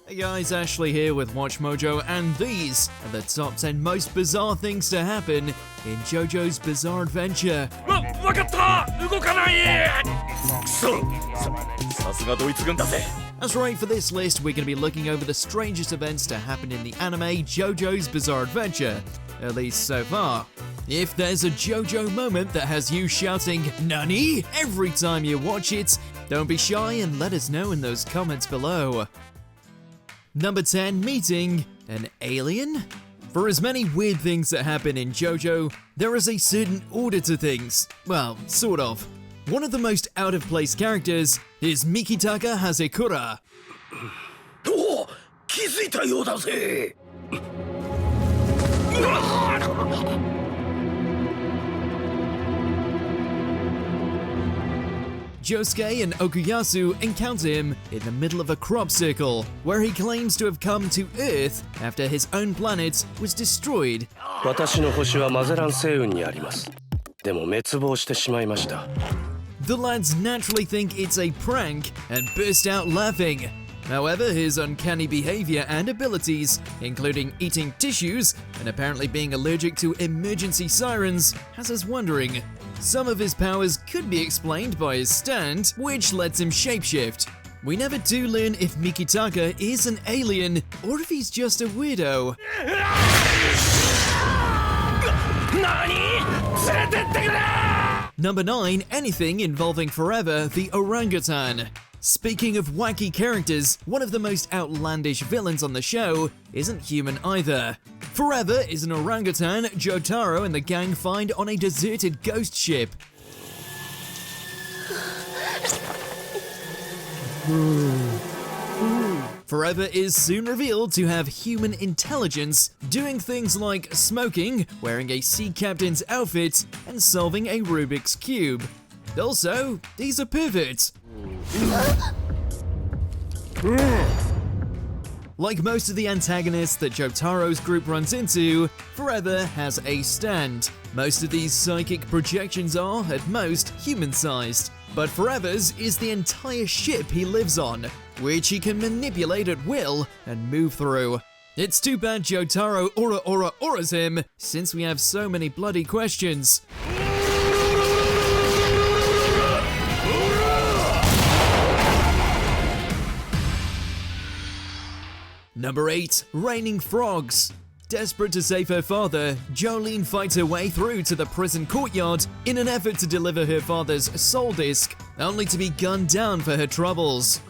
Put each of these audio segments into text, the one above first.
Hey guys, Ashley here with WatchMojo, and these are the top 10 most bizarre things to happen in JoJo's Bizarre Adventure. That's right, for this list we're going to be looking over the strangest events to happen in the anime JoJo's Bizarre Adventure, at least so far. If there's a JoJo moment that has you shouting "NANI?" every time you watch it, don't be shy and let us know in those comments below. Number 10, meeting an alien? For as many weird things that happen in JoJo, there is a certain order to things. Well, sort of. One of the most out-of-place characters is Mikitaka Hasekura. Oh, 気づいたようだぜ。Josuke and Okuyasu encounter him in the middle of a crop circle, where he claims to have come to Earth after his own planet was destroyed. 私の星はマゼラン星雲にあります。でも滅亡してしまいました。 The lads naturally think it's a prank and burst out laughing. However, his uncanny behavior and abilities, including eating tissues and apparently being allergic to emergency sirens, has us wondering. Some of his powers could be explained by his stand, which lets him shapeshift. We never do learn if Mikitaka is an alien or if he's just a weirdo. Number 9, anything involving Forever the orangutan. Speaking of wacky characters, one of the most outlandish villains on the show isn't human either. Forever is an orangutan Jotaro and the gang find on a deserted ghost ship. Forever is soon revealed to have human intelligence, doing things like smoking, wearing a sea captain's outfit, and solving a Rubik's Cube. Also, he's a pervert. Like most of the antagonists that Jotaro's group runs into, Forever has a stand. Most of these psychic projections are, at most, human-sized. But Forever's is the entire ship he lives on, which he can manipulate at will and move through. It's too bad Jotaro auras him, since we have so many bloody questions. Number 8, raining frogs. Desperate to save her father, Jolyne fights her way through to the prison courtyard in an effort to deliver her father's soul disc, only to be gunned down for her troubles.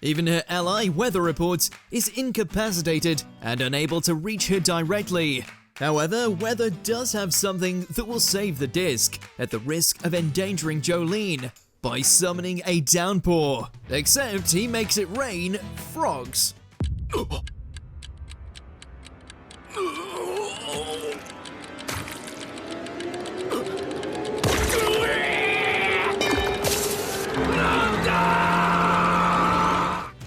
Even her ally, Weather Report, is incapacitated and unable to reach her directly. However, Weather does have something that will save the disc, at the risk of endangering Jolyne, by summoning a downpour. Except he makes it rain frogs.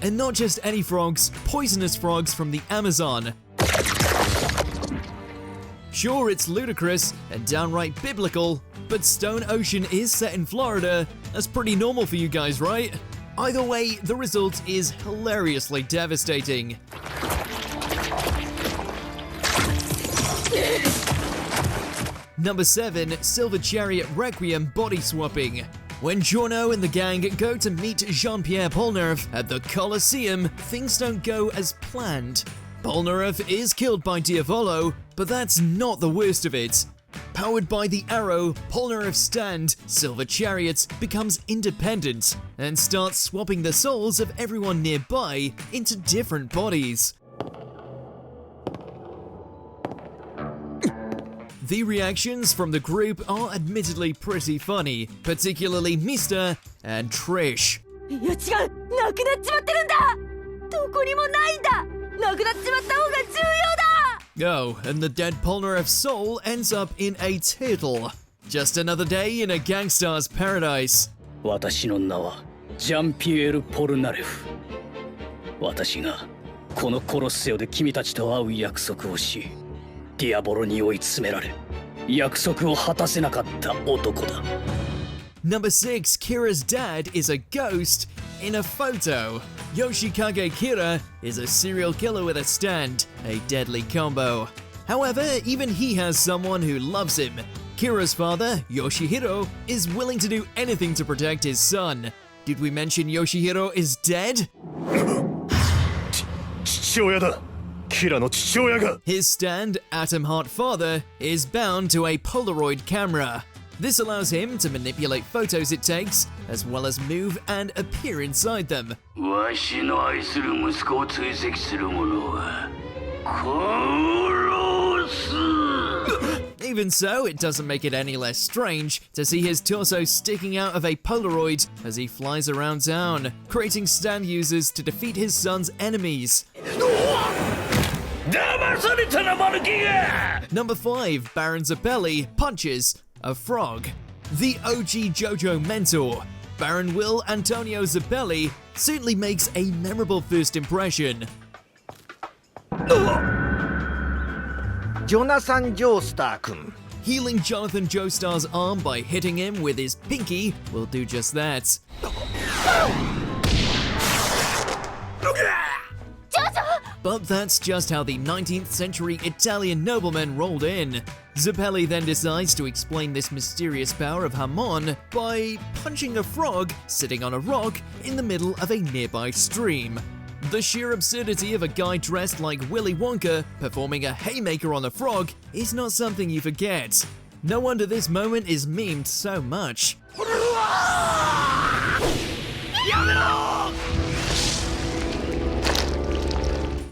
And not just any frogs, poisonous frogs from the Amazon. Sure, it's ludicrous and downright biblical, but Stone Ocean is set in Florida. That's pretty normal for you guys, right? Either way, the result is hilariously devastating. Number 7, Silver Chariot Requiem body swapping. When Giorno and the gang go to meet Jean-Pierre Polnareff at the Colosseum, things don't go as planned. Polnareff is killed by Diavolo, but that's not the worst of it. Powered by the arrow, Polnareff's stand, Silver Chariot, becomes independent and starts swapping the souls of everyone nearby into different bodies. The reactions from the group are admittedly pretty funny, particularly Mr. and Trish. いや違う、なくなっちまってるんだ。どこにもないんだ。なくなっちまった方が重要だ。 Oh, and the dead Polnareff's soul ends up in a turtle. Just another day in a gangstar's paradise. 私の名はジャンピエール・ポルナレフ。私がこのコロッセオで君たちと会う約束をし、ディアボロに追い詰められ、約束を果たせなかった男だ。 Number 6, Kira's dad is a ghost in a photo. Yoshikage Kira is a serial killer with a stand, a deadly combo. However, even he has someone who loves him. Kira's father, Yoshihiro, is willing to do anything to protect his son. Did we mention Yoshihiro is dead? 父親だ。キラの父親が。 His stand, Atom Heart Father, is bound to a Polaroid camera. This allows him to manipulate photos it takes, as well as move and appear inside them. わしの愛する息子を追跡する者は殺す。 Even so, it doesn't make it any less strange to see his torso sticking out of a Polaroid as he flies around town, creating stand users to defeat his son's enemies. 騙されたなマルキが。 Number 5, Baron Zappelli punches a frog. The OG JoJo mentor, Baron Will Antonio Zappelli, certainly makes a memorable first impression. ジョナサン・ジョースター君 Healing Jonathan Joestar's arm by hitting him with his pinky will do just that. But that's just how the 19th century Italian nobleman rolled in. Zappelli then decides to explain this mysterious power of Hamon by punching a frog sitting on a rock in the middle of a nearby stream. The sheer absurdity of a guy dressed like Willy Wonka performing a haymaker on a frog is not something you forget. No wonder this moment is memed so much.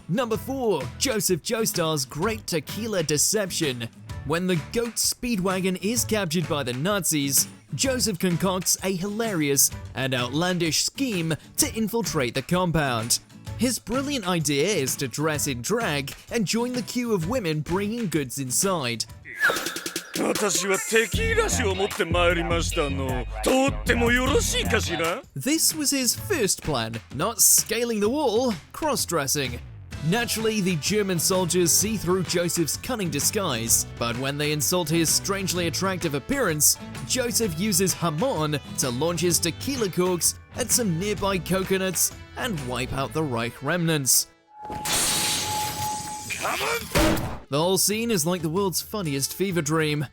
Number 4, Joseph Joestar's Great Tequila Deception. When the goat Speedwagon is captured by the Nazis, Joseph concocts a hilarious and outlandish scheme to infiltrate the compound. His brilliant idea is to dress in drag and join the queue of women bringing goods inside. 私はテキーラ酒を持って参りましたの。とってもよろしいかしら？ This was his first plan, not scaling the wall, cross-dressing. Naturally, the German soldiers see through Joseph's cunning disguise, but when they insult his strangely attractive appearance, Joseph uses Hamon to launch his tequila corks at some nearby coconuts and wipe out the Reich remnants. The whole scene is like the world's funniest fever dream.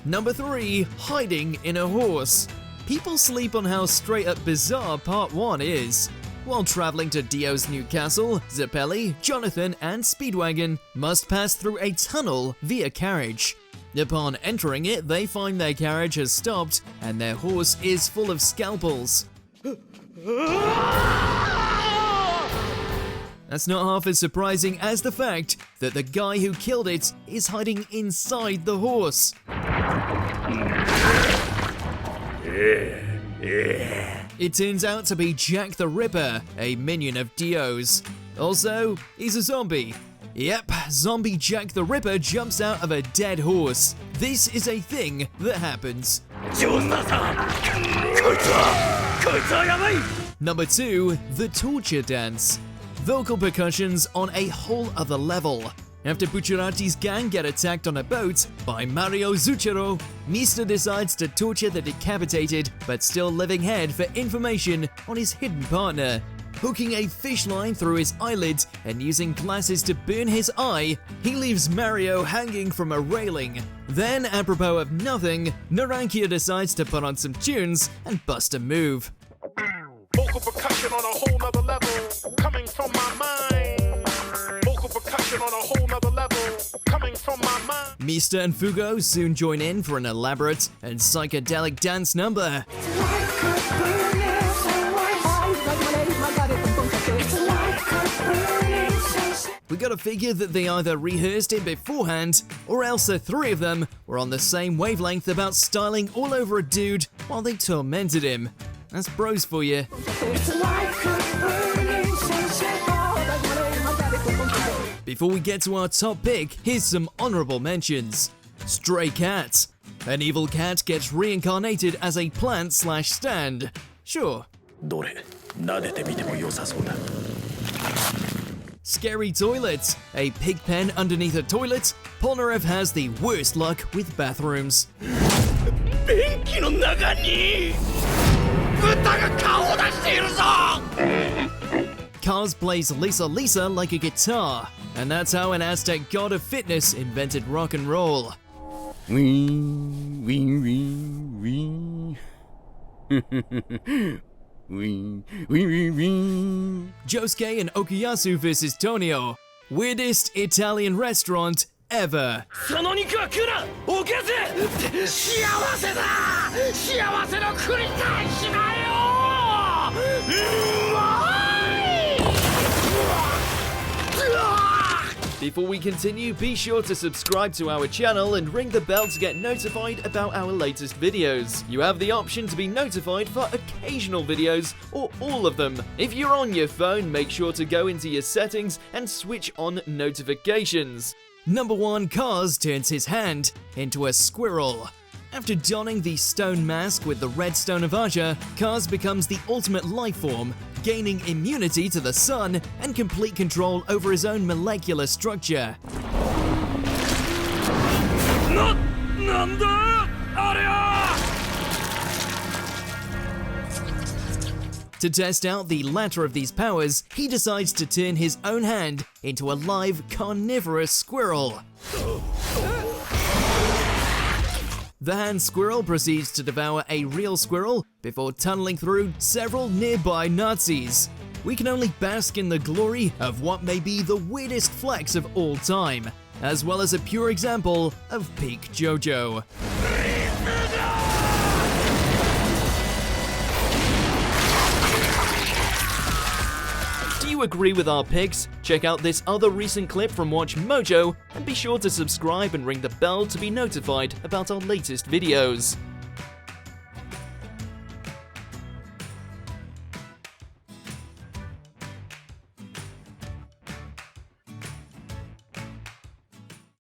Number 3, hiding in a horse. People sleep on how straight up bizarre Part 1 is. While traveling to Dio's new castle, Zappelli, Jonathan, and Speedwagon must pass through a tunnel via carriage. Upon entering it, they find their carriage has stopped and their horse is full of scalpels. That's not half as surprising as the fact that the guy who killed it is hiding inside the horse. It turns out to be Jack the Ripper, a minion of Dio's. Also, he's a zombie. Yep, zombie Jack the Ripper jumps out of a dead horse. This is a thing that happens. Number 2, the torture dance. Vocal percussions on a whole other level. After Bucciarati's gang get attacked on a boat by Mario Zucchero, Mista decides to torture the decapitated but still living head for information on his hidden partner. Hooking a fish line through his eyelids and using glasses to burn his eye, he leaves Mario hanging from a railing. Then, apropos of nothing, Narankia decides to put on some tunes and bust a move. Vocal percussion on a whole nother level, coming from my mind. Vocal percussion on a whole nother level, coming from my mind. Mista and Fugo soon join in for an elaborate and psychedelic dance number. We gotta figure that they either rehearsed it beforehand, or else the three of them were on the same wavelength about styling all over a dude while they tormented him. That's bros for you. Before we get to our top pick, here's some honorable mentions. Stray Cat. An evil cat gets reincarnated as a plant/stand. Sure. どれ、撫でてみても良さそうだ。Scary toilets. A pig pen underneath a toilet. Polnareff has the worst luck with bathrooms. 便器の中に豚が顔を出しているぞ Cars plays Lisa Lisa like a guitar. And that's how an Aztec god of fitness invented rock and roll. Josuke and Okuyasu vs Tonio. Weirdest Italian restaurant ever. その肉は食うなおかず幸せだ幸せの繰り返しだようまい Before we continue, be sure to subscribe to our channel and ring the bell to get notified about our latest videos. You have the option to be notified for occasional videos or all of them. If you're on your phone, make sure to go into your settings and switch on notifications. Number 1, Kaz turns his hand into a squirrel. After donning the stone mask with the red stone of Aja, Kaz becomes the ultimate life form, gaining immunity to the sun and complete control over his own molecular structure. なんだあれは To test out the latter of these powers, he decides to turn his own hand into a live carnivorous squirrel. The hand squirrel proceeds to devour a real squirrel before tunneling through several nearby Nazis. We can only bask in the glory of what may be the weirdest flex of all time, as well as a pure example of peak JoJo. Do you agree with our picks? Check out this other recent clip from WatchMojo and be sure to subscribe and ring the bell to be notified about our latest videos.